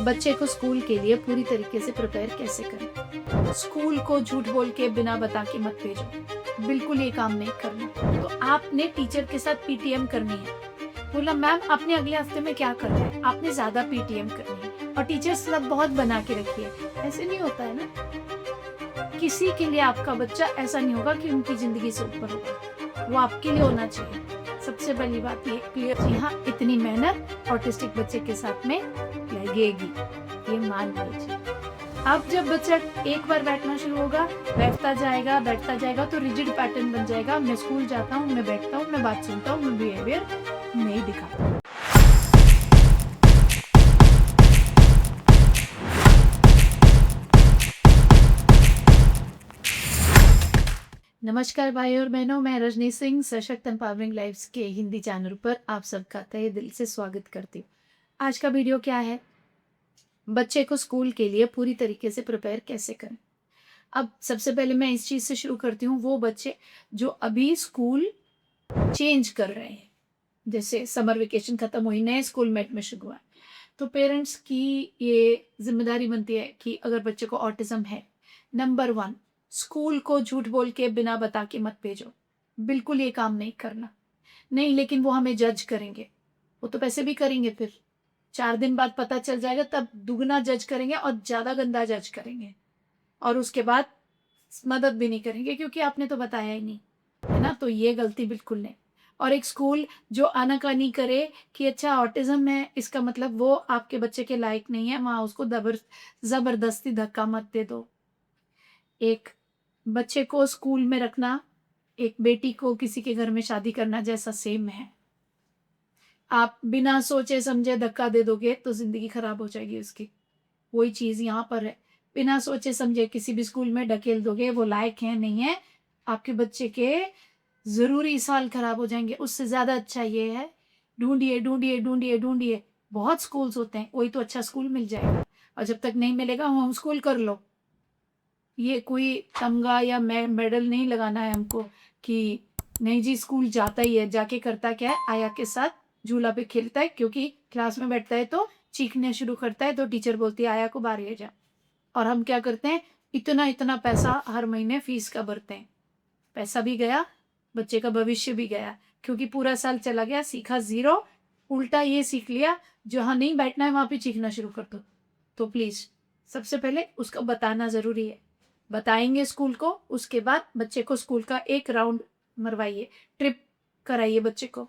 बच्चे को स्कूल के लिए पूरी तरीके से प्रिपेयर कैसे करें। स्कूल को झूठ बोल के बिना बता के मत भेजो, बिल्कुल ये काम नहीं करना। तो आपने टीचर के साथ पीटीएम करनी है। बोला मैम आपने अगले हफ्ते में क्या करना है, आपने ज्यादा पीटीएम करनी है और टीचर्स सब बहुत बना के रखी है। ऐसे नहीं होता है ना। किसी के लिए आपका बच्चा ऐसा नहीं होगा कि उनकी जिंदगी से ऊपर होगा, वो आपके लिए होना चाहिए। सबसे पहली बात ये क्लियर, जी हाँ इतनी मेहनत ऑटिस्टिक बच्चे के साथ में लगेगी, ये मान लीजिए। अब जब बच्चा एक बार बैठना शुरू होगा, बैठता जाएगा तो रिजिड पैटर्न बन जाएगा। मैं स्कूल जाता हूँ, मैं बैठता हूँ, मैं बात सुनता हूँ, मैं बिहेवियर नहीं दिखाता। नमस्कार भाई और बहनों, मैं रजनी सिंह सशक्त एम्पावरिंग लाइव्स के हिंदी चैनल पर आप सबका तहे दिल से स्वागत करती हूँ। आज का वीडियो क्या है, बच्चे को स्कूल के लिए पूरी तरीके से प्रिपेयर कैसे करें। अब सबसे पहले मैं इस चीज़ से शुरू करती हूँ, वो बच्चे जो अभी स्कूल चेंज कर रहे हैं, जैसे समर वेकेशन खत्म हुई, नए स्कूल में एडमिशन हुआ, तो पेरेंट्स की ये जिम्मेदारी बनती है कि अगर बच्चे को ऑटिज्म है, नंबर 1, स्कूल को झूठ बोल के बिना बता के मत भेजो, बिल्कुल ये काम नहीं करना। नहीं, लेकिन वो हमें जज करेंगे, वो तो पैसे भी करेंगे, फिर 4 दिन बाद पता चल जाएगा, तब दुगना जज करेंगे और ज़्यादा गंदा जज करेंगे, और उसके बाद मदद भी नहीं करेंगे क्योंकि आपने तो बताया ही नहीं, है ना। तो ये गलती बिल्कुल नहीं। और एक स्कूल जो आनाकानी करे कि अच्छा ऑटिज्म है, इसका मतलब वो आपके बच्चे के लायक नहीं है, वहाँ उसको ज़बरदस्ती धक्का मत दे दो। एक बच्चे को स्कूल में रखना एक बेटी को किसी के घर में शादी करना जैसा सेम है। आप बिना सोचे समझे धक्का दे दोगे तो जिंदगी खराब हो जाएगी उसकी। वही चीज़ यहाँ पर है, बिना सोचे समझे किसी भी स्कूल में ढकेल दोगे, वो लायक है नहीं है, आपके बच्चे के ज़रूरी साल खराब हो जाएंगे। उससे ज़्यादा अच्छा ये है, ढूंढिए ढूंढिए ढूंढिए ढूंढिए, बहुत स्कूल्स होते हैं, वही तो अच्छा स्कूल मिल जाएगा। और जब तक नहीं मिलेगा होम स्कूल कर लो। ये कोई तमगा या मेडल नहीं लगाना है हमको कि नहीं जी स्कूल जाता ही है, जाके करता क्या है, आया के साथ झूला पे खेलता है, क्योंकि क्लास में बैठता है तो चीखने शुरू करता है, तो टीचर बोलती है आया को बाहर ले जा। और हम क्या करते हैं, इतना इतना पैसा हर महीने फीस का भरते हैं, पैसा भी गया, बच्चे का भविष्य भी गया, क्योंकि पूरा साल चला गया, सीखा ज़ीरो, उल्टा ये सीख लिया जहाँ नहीं बैठना है वहाँ पे चीखना शुरू कर दो। तो प्लीज़ सबसे पहले उसको बताना ज़रूरी है, बताएंगे स्कूल को, उसके बाद बच्चे को स्कूल का एक राउंड मरवाइए, ट्रिप कराइए बच्चे को,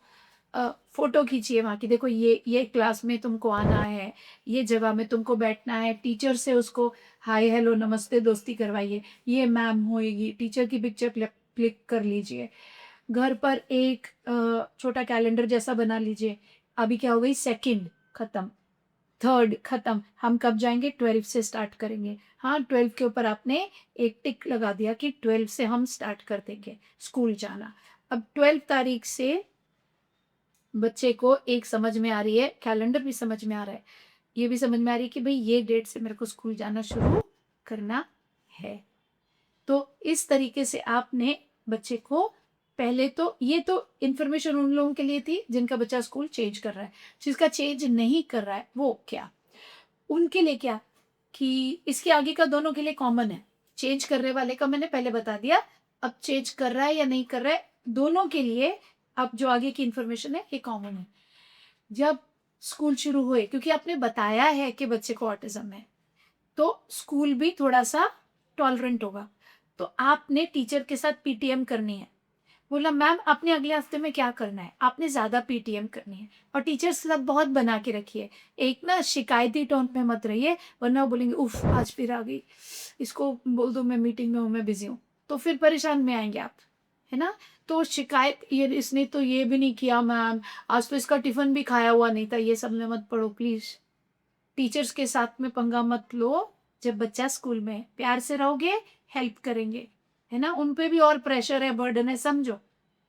फ़ोटो खींचिए वहाँ की, देखो ये क्लास में तुमको आना है, ये जगह में तुमको बैठना है, टीचर से उसको हाय हेलो नमस्ते दोस्ती करवाइए, ये मैम होएगी, टीचर की पिक्चर क्लिक कर लीजिए, घर पर एक छोटा कैलेंडर जैसा बना लीजिए। अभी क्या हो गई, सेकंड खत्म, थर्ड खत्म, हम कब जाएंगे, 12 से स्टार्ट करेंगे। हाँ 12 के ऊपर आपने एक टिक लगा दिया कि 12 से हम स्टार्ट कर देंगे स्कूल जाना। अब 12 तारीख से बच्चे को एक समझ में आ रही है, कैलेंडर भी समझ में आ रहा है, ये भी समझ में आ रही है कि भाई ये डेट से मेरे को स्कूल जाना शुरू करना है। तो इस तरीके से आपने बच्चे को, पहले तो ये तो इन्फॉर्मेशन उन लोगों के लिए थी जिनका बच्चा स्कूल चेंज कर रहा है, जिसका चेंज नहीं कर रहा है वो क्या, उनके लिए क्या, कि इसके आगे का दोनों के लिए कॉमन है। चेंज करने वाले का मैंने पहले बता दिया, अब चेंज कर रहा है या नहीं कर रहा है, दोनों के लिए अब जो आगे की इन्फॉर्मेशन है ये कॉमन है। जब स्कूल शुरू हुए, क्योंकि आपने बताया है कि बच्चे को ऑटिज्म है, तो स्कूल भी थोड़ा सा टॉलरेंट होगा। तो आपने टीचर के साथ पीटीएम करनी है। बोला मैम आपने अगले हफ्ते में क्या करना है, आपने ज़्यादा पीटीएम करनी है, और टीचर्स सब बहुत बना के रखिए। एक ना शिकायती टोन पे मत रहिए, वरना वो बोलेंगे उफ आज फिर आ गई, इसको बोल दो मैं मीटिंग में हूँ, मैं बिजी हूँ, तो फिर परेशान में आएंगे आप, है ना। तो शिकायत, ये इसने तो ये भी नहीं किया मैम, आज तो इसका टिफिन भी खाया हुआ नहीं था, ये सब में मत पढ़ो प्लीज़। टीचर्स के साथ में पंगा मत लो। जब बच्चा स्कूल में, प्यार से रहोगे, हेल्प करेंगे, है ना। उन पे भी और प्रेशर है, बर्डन है, समझो।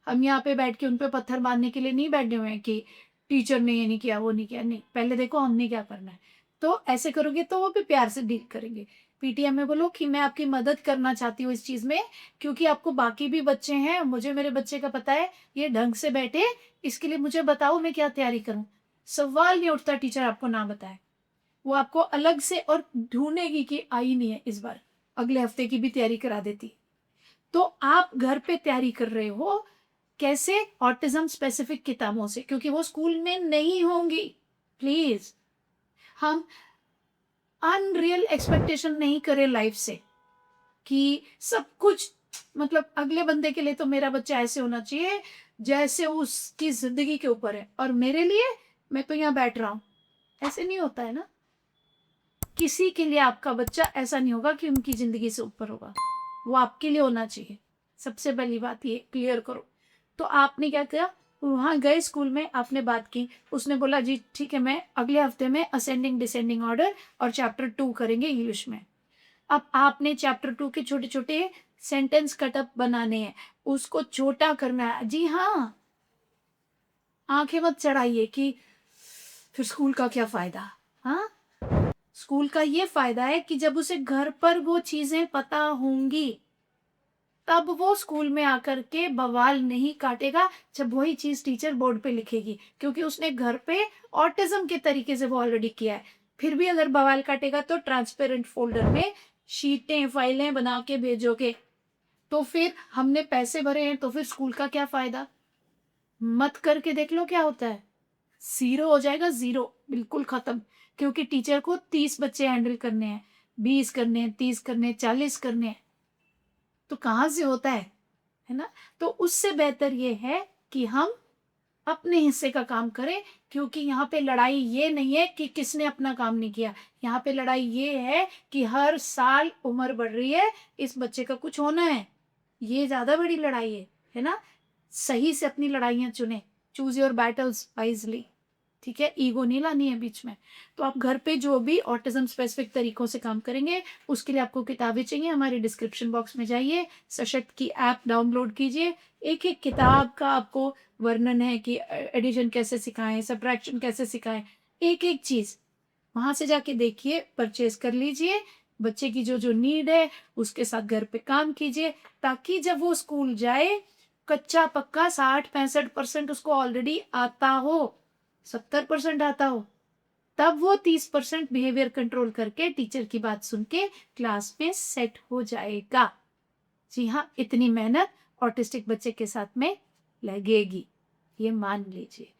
हम यहाँ पे बैठ के उन पे पत्थर मारने के लिए नहीं बैठे हुए हैं कि टीचर ने ये नहीं किया वो नहीं किया, नहीं, पहले देखो हमने क्या करना है। तो ऐसे करोगे तो वो भी प्यार से डील करेंगे। पीटीएम में बोलो कि मैं आपकी मदद करना चाहती हूँ इस चीज़ में, क्योंकि आपको बाकी भी बच्चे हैं, मुझे मेरे बच्चे का पता है, ये ढंग से बैठे, इसके लिए मुझे बताओ मैं क्या तैयारी करूँ। सवाल नहीं उठता टीचर आपको ना बताए, वो आपको अलग से और ढूंढेगी कि आई नहीं है इस बार, अगले हफ्ते की भी तैयारी करा देती। तो आप घर पे तैयारी कर रहे हो कैसे? ऑटिज्म स्पेसिफिक किताबों से, क्योंकि वो स्कूल में नहीं होंगी। प्लीज, हम अनरियल एक्सपेक्टेशन नहीं करें लाइफ से कि सब कुछ मतलब अगले बंदे के लिए तो मेरा बच्चा ऐसे होना चाहिए जैसे उसकी जिंदगी के ऊपर है, और मेरे लिए मैं तो यहाँ बैठ रहा हूँ। ऐसे नहीं होता है ना। किसी के लिए आपका बच्चा ऐसा नहीं होगा कि उनकी जिंदगी से ऊपर होगा, वो आपके लिए होना चाहिए। सबसे पहली बात ये क्लियर करो। तो आपने क्या किया? वहां गए स्कूल में, आपने बात की, उसने बोला जी ठीक है, मैं अगले हफ्ते में असेंडिंग डिसेंडिंग ऑर्डर और चैप्टर 2 करेंगे इंग्लिश में। अब आपने चैप्टर 2 के छोटे छोटे सेंटेंस कटअप बनाने हैं, उसको छोटा करना है। जी हाँ, आंखें मत चढ़ाइए कि फिर स्कूल का क्या फायदा। हाँ, स्कूल का ये फायदा है कि जब उसे घर पर वो चीजें पता होंगी तब वो स्कूल में आकर के बवाल नहीं काटेगा जब वही चीज टीचर बोर्ड पे लिखेगी, क्योंकि उसने घर पे ऑटिज्म के तरीके से वो ऑलरेडी किया है। फिर भी अगर बवाल काटेगा तो ट्रांसपेरेंट फोल्डर में शीटें फाइलें बना के भेजोगे, तो फिर हमने पैसे भरे हैं तो फिर स्कूल का क्या फायदा? मत करके देख लो क्या होता है। जीरो हो जाएगा, जीरो, बिल्कुल खत्म। क्योंकि टीचर को 30 बच्चे हैंडल करने हैं, 20 करने हैं, 30 करने हैं, 40 करने हैं, तो कहाँ से होता है ना। तो उससे बेहतर ये है कि हम अपने हिस्से का काम करें, क्योंकि यहाँ पे लड़ाई ये नहीं है कि किसने अपना काम नहीं किया। यहाँ पे लड़ाई ये है कि हर साल उम्र बढ़ रही है, इस बच्चे का कुछ होना है। ये ज्यादा बड़ी लड़ाई है ना। सही से अपनी लड़ाइयाँ चुने, चूज योर बैटल्स वाइजली, ठीक है। ईगो नहीं लानी है बीच में। तो आप घर पे जो भी ऑटिज्म स्पेसिफिक तरीकों से काम करेंगे, उसके लिए आपको किताबें चाहिए, हमारे डिस्क्रिप्शन बॉक्स में जाइए, सशक्त की ऐप डाउनलोड कीजिए। एक एक किताब का आपको वर्णन है कि एडिशन कैसे सिखाएं, सब्ट्रैक्शन कैसे सिखाएं, एक एक चीज वहां से जाके देखिए, परचेज कर लीजिए। बच्चे की जो जो नीड है उसके साथ घर पे काम कीजिए, ताकि जब वो स्कूल जाए कच्चा पक्का 60-65% उसको ऑलरेडी आता हो, 70% आता हो, तब वो 30% बिहेवियर कंट्रोल करके टीचर की बात सुन के क्लास में सेट हो जाएगा। जी हाँ, इतनी मेहनत ऑटिस्टिक बच्चे के साथ में लगेगी, ये मान लीजिए।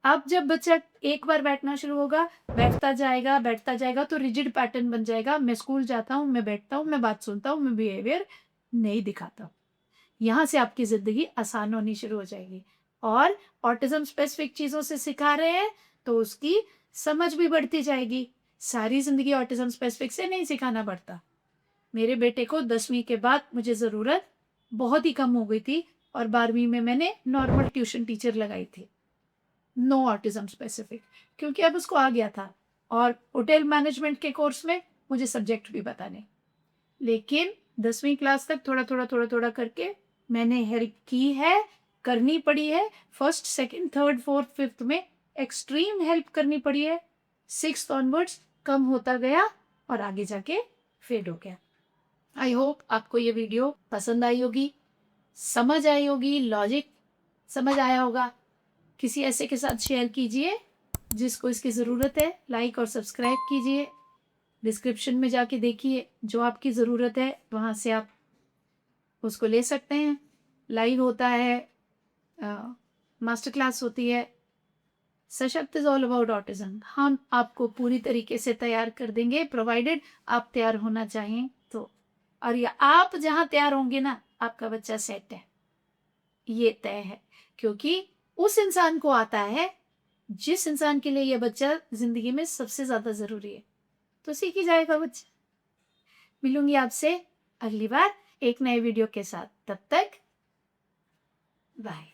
अब जब बच्चा एक बार बैठना शुरू होगा, बैठता जाएगा तो रिजिड पैटर्न बन जाएगा। मैं स्कूल जाता हूँ, मैं बैठता हूँ, मैं बात सुनता हूँ, मैं बिहेवियर नहीं दिखाता हूँ। यहाँ से आपकी जिंदगी आसान होनी शुरू हो जाएगी। और ऑटिज्म स्पेसिफिक चीजों से सिखा रहे हैं तो उसकी समझ भी बढ़ती जाएगी। सारी जिंदगी ऑटिज्म स्पेसिफिक से नहीं सिखाना पड़ता। मेरे बेटे को 10वीं के बाद मुझे जरूरत बहुत ही कम हो गई थी, और 12वीं में मैंने नॉर्मल ट्यूशन टीचर लगाई थी, नो ऑटिज्म स्पेसिफिक, क्योंकि अब उसको आ गया था। और होटल मैनेजमेंट के कोर्स में मुझे सब्जेक्ट भी बताने, लेकिन 10वीं क्लास तक थोड़ा थोड़ा करके मैंने हेल्प की है, करनी पड़ी है। First second third fourth fifth में एक्सट्रीम हेल्प करनी पड़ी है। 6th ऑनवर्ड्स कम होता गया और आगे जाके फेड हो गया। आई होप आपको ये वीडियो पसंद आई होगी, समझ आई होगी, लॉजिक समझ आया होगा। किसी ऐसे के साथ शेयर कीजिए जिसको इसकी ज़रूरत है। लाइक और सब्सक्राइब कीजिए। डिस्क्रिप्शन में जाके देखिए, जो आपकी ज़रूरत है वहाँ से आप उसको ले सकते हैं। लाइव होता है, मास्टर क्लास होती है। सशक्त इज ऑल अबाउट ऑटिज्म। हम आपको पूरी तरीके से तैयार कर देंगे, प्रोवाइडेड आप तैयार होना चाहें तो। और ये आप जहाँ तैयार होंगे ना, आपका बच्चा सेट है, ये तय है। क्योंकि उस इंसान को आता है जिस इंसान के लिए यह बच्चा जिंदगी में सबसे ज्यादा जरूरी है, तो सीख ही जाएगा बच्चा। मिलूंगी आपसे अगली बार एक नए वीडियो के साथ, तब तक बाय।